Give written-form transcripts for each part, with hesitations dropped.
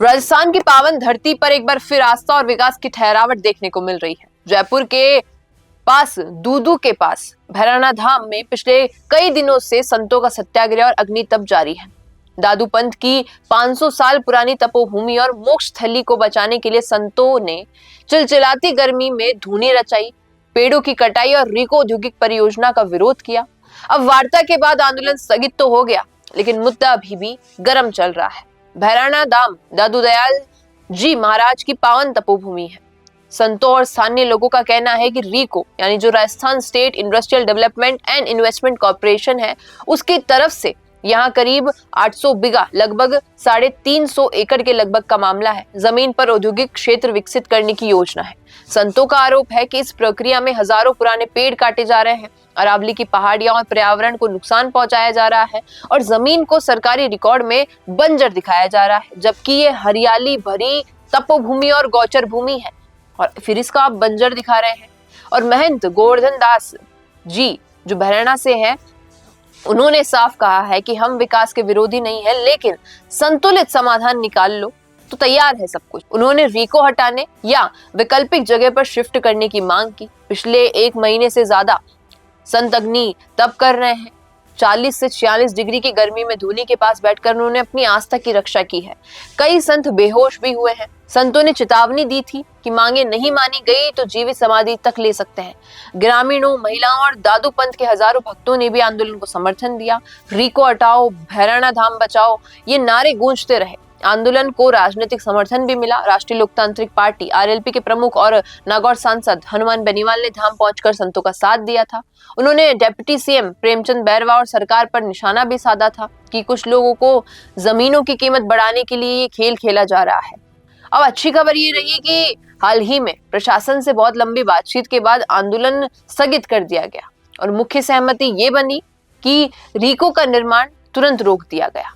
राजस्थान की पावन धरती पर एक बार फिर आस्था और विकास की ठहरावट देखने को मिल रही है। जयपुर के पास दूदू के पास भैरवनाथ धाम में पिछले कई दिनों से संतों का सत्याग्रह और अग्नि तप जारी है। दादू पंथ की 500 साल पुरानी तपोभूमि और मोक्ष स्थली को बचाने के लिए संतों ने चिलचिलाती गर्मी में धूनी रचाई, पेड़ों की कटाई और रीको औद्योगिक परियोजना का विरोध किया। अब वार्ता के बाद आंदोलन स्थगित तो हो गया, लेकिन मुद्दा अभी भी गर्म चल रहा है। भैरवनाथ धाम दादू दयाल जी महाराज की पावन तपोभूमि है। संतों और स्थानीय लोगों का कहना है कि रीको यानी जो Rajasthan state industrial development and investment corporation है, उसकी तरफ से यहाँ करीब 800 बीघा लगभग 350 एकड़ के लगभग का मामला है। जमीन पर औद्योगिक क्षेत्र विकसित करने की योजना है। संतों का आरोप है कि इस प्रक्रिया में हजारों पुराने पेड़ काटे जा रहे हैं, अरावली की पहाड़ियां और पर्यावरण को नुकसान पहुंचाया जा रहा है और जमीन को सरकारी रिकॉर्ड में बंजर दिखाया जा रहा है, जबकि ये हरियाली भरी तपोभूमि और गौचर भूमि है और फिर इसका आप बंजर दिखा रहे हैं। और महंत गोवर्धन दास जी जो भैरवनाथ से हैं, उन्होंने साफ कहा है कि हम विकास के विरोधी नहीं है, लेकिन संतुलित समाधान निकाल लो तो तैयार है सब कुछ। उन्होंने रीको हटाने या वैकल्पिक जगह पर शिफ्ट करने की मांग की। पिछले 1 महीने से ज्यादा संत अग्नि तप कर रहे हैं। 40 से 46 डिग्री की गर्मी में धूनी के पास बैठकर उन्होंने अपनी आस्था की रक्षा की है। कई संत बेहोश भी हुए हैं। संतों ने चेतावनी दी थी कि मांगे नहीं मानी गई तो जीवित समाधि तक ले सकते हैं। ग्रामीणों, महिलाओं और दादू पंथ के हजारों भक्तों ने भी आंदोलन को समर्थन दिया। रीको हटाओ, भैरवनाथ धाम बचाओ, ये नारे गूंजते रहे। आंदोलन को राजनीतिक समर्थन भी मिला। राष्ट्रीय लोकतांत्रिक पार्टी आरएलपी के प्रमुख और नागौर सांसद हनुमान बेनीवाल ने धाम पहुंचकर संतों का साथ दिया था। उन्होंने डिप्टी सीएम प्रेमचंद बैरवा और सरकार पर निशाना भी साधा था कि कुछ लोगों को जमीनों की कीमत बढ़ाने के लिए ये खेल खेला जा रहा है। अब अच्छी खबर ये रही है कि हाल ही में प्रशासन से बहुत लंबी बातचीत के बाद आंदोलन स्थगित कर दिया गया और मुख्य सहमति ये बनी कि रीको का निर्माण तुरंत रोक दिया गया।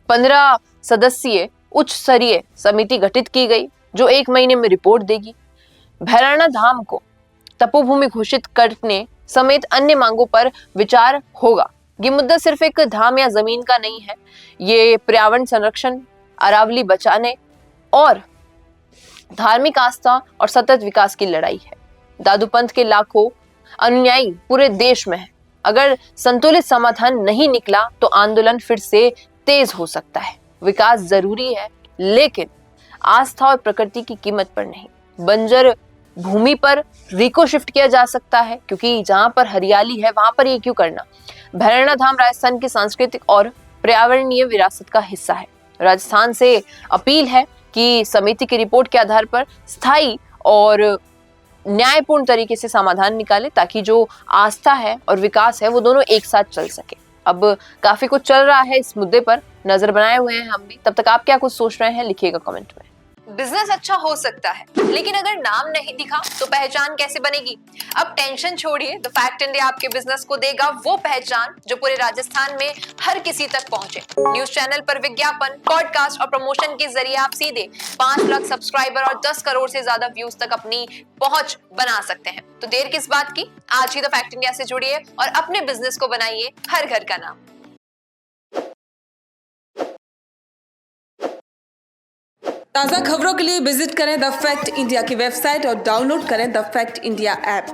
15 सदस्यीय उच्च स्तरीय समिति गठित की गई जो 1 महीने में रिपोर्ट देगी। भैरवनाथ धाम को तपोभूमि घोषित करने समेत अन्य मांगों पर विचार होगा। ये मुद्दा सिर्फ एक धाम या जमीन का नहीं है, ये पर्यावरण संरक्षण, अरावली बचाने और धार्मिक आस्था और सतत विकास की लड़ाई है। दादू पंथ के लाखों अनुयायी पूरे देश में हैं। अगर संतुलित समाधान नहीं निकला तो आंदोलन फिर से तेज हो सकता है। विकास जरूरी है, लेकिन आस्था और प्रकृति की कीमत पर नहीं। बंजर भूमि पर रीको शिफ्ट किया जा सकता है, क्योंकि जहां पर हरियाली है वहां पर ये क्यों करना। भैरवनाथ धाम राजस्थान की सांस्कृतिक और पर्यावरणीय विरासत का हिस्सा है। राजस्थान से अपील है कि समिति की रिपोर्ट के आधार पर स्थायी और न्यायपूर्ण तरीके से समाधान निकाले, ताकि जो आस्था है और विकास है वो दोनों एक साथ चल सके। अब काफी कुछ चल रहा है इस मुद्दे पर, नजर बनाए हुए हैं हम भी। तब तक आप क्या कुछ सोच रहे हैं, लिखिएगा कमेंट में। बिजनेस अच्छा हो सकता है, लेकिन अगर नाम नहीं दिखा तो पहचान कैसे बनेगी। अब टेंशन छोड़िए, द फैक्ट इंडिया आपके बिजनेस को देगा वो पहचान जो पूरे राजस्थान में हर किसी तक पहुंचे। न्यूज चैनल पर विज्ञापन, पॉडकास्ट और प्रमोशन के जरिए आप सीधे 5 लाख सब्सक्राइबर और 10 करोड़ से ज्यादा व्यूज तक अपनी पहुंच बना सकते हैं। तो देर किस बात की, आज ही द फैक्ट इंडिया से जुड़िए और अपने बिजनेस को बनाइए हर घर का नाम। ताज़ा खबरों के लिए विजिट करें द फैक्ट इंडिया की वेबसाइट और डाउनलोड करें द फैक्ट इंडिया ऐप।